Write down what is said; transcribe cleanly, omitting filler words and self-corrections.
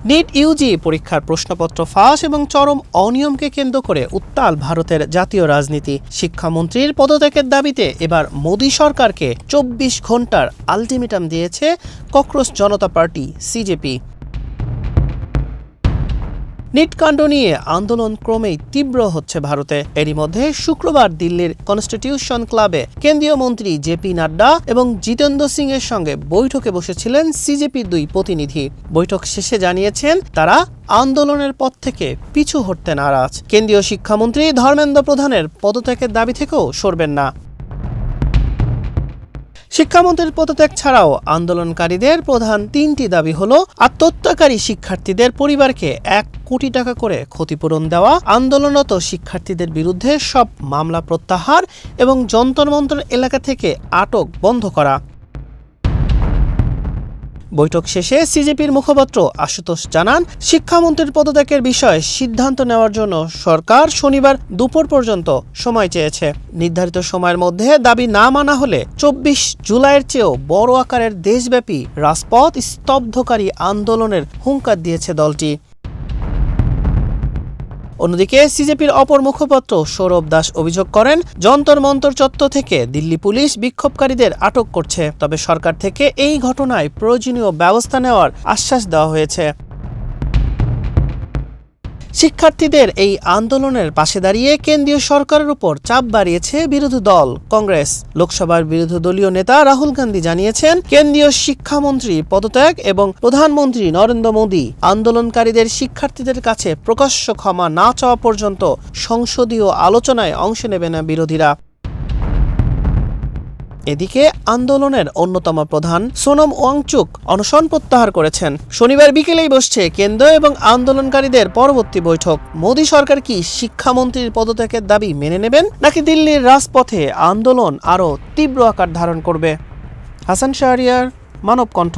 NEET Yuji পরীক্ষার প্রশ্নপত্র ফাঁস এবং চরম অনিয়মকে কেন্দ্র করে উত্তাল ভারতের জাতীয় রাজনীতি। শিক্ষামন্ত্রীর পদত্যাগের দাবিতে এবার মোদী সরকারকে ২৪ ঘন্টার আলটিমেটাম দিয়েছে ককরোচ জনতা পার্টি সিজেপি। নিট কাণ্ড নিয়ে আন্দোলন ক্রমেই তীব্র হচ্ছে ভারতে। এরই মধ্যে শুক্রবার দিল্লির কনস্টিটিউশন ক্লাবে কেন্দ্রীয় মন্ত্রী জেপি নাড্ডা এবং জিতেন্দ্র সিং এর সঙ্গে বৈঠকে বসেছিলেন সিজেপির দুই প্রতিনিধি। বৈঠক শেষে জানিয়েছেন তারা আন্দোলনের পথ থেকে পিছু হটতে নারাজ। কেন্দ্রীয় শিক্ষামন্ত্রী ধর্মেন্দ্র প্রধানের পদত্যাগের দাবি থেকেও সরবেন না। শিক্ষামন্ত্রীর পদত্যাগ ছাড়াও আন্দোলনকারীদের প্রধান তিনটি দাবি হলো আত্মহত্যাকারী শিক্ষার্থীদের পরিবারকে ১ কোটি টাকা করে ক্ষতিপূরণ দেওয়া, আন্দোলনরত শিক্ষার্থীদের বিরুদ্ধে সব মামলা প্রত্যাহার এবং যন্তর মন্তর এলাকা থেকে আটক বন্ধ করা। বৈঠক শেষে সিজেপির মুখপাত্র আশুতোষ জানান, শিক্ষামন্ত্রীর পদত্যাগের বিষয়ে সিদ্ধান্ত নেওয়ার জন্য সরকার শনিবার দুপুর পর্যন্ত সময় চেয়েছে। নির্ধারিত সময়ের মধ্যে দাবি না মানা হলে ২৪ জুলাইয়ের চেয়েও বড় আকারের দেশব্যাপী রাজপথ স্তব্ধকারী আন্দোলনের হুঙ্কার দিয়েছে দলটি। অন্যদিকে সিজেপির অপর মুখপাত্র সৌরভ দাস অভিযোগ করেন, যন্তর মন্তর চত্বর থেকে দিল্লি পুলিশ বিক্ষোভকারীদের আটক করছে, তবে সরকার থেকে এই ঘটনায় প্রয়োজনীয় ব্যবস্থা নেওয়ার আশ্বাস দেওয়া হয়েছে। শিক্ষার্থীদের এই আন্দোলনের পাশে দাঁড়িয়ে কেন্দ্রীয় সরকারের উপর চাপ বাড়িয়েছে বিরোধী দল কংগ্রেস। লোকসভার বিরোধী দলীয় নেতা রাহুল গান্ধী জানিয়েছেন, কেন্দ্রীয় শিক্ষামন্ত্রী পদত্যাগ এবং প্রধানমন্ত্রী নরেন্দ্র মোদী আন্দোলনকারীদের শিক্ষার্থীদের কাছে প্রকাশ্য ক্ষমা না চাওয়া পর্যন্ত সংসদীয় আলোচনায় অংশ নেবে না বিরোধীরা। এদিকে আন্দোলনের অন্যতম প্রধান সোনম ওয়াংচুক অনশন প্রত্যাহার করেছেন। শনিবার বিকেলেই বসছে কেন্দ্র এবং আন্দোলনকারীদের পরবর্তী বৈঠক। মোদী সরকার কি শিক্ষামন্ত্রীর পদত্যাগের দাবি মেনে নেবেন, নাকি দিল্লির রাজপথে আন্দোলন আরও তীব্র আকার ধারণ করবে? হাসান শাহরিয়ার, মানব কণ্ঠ।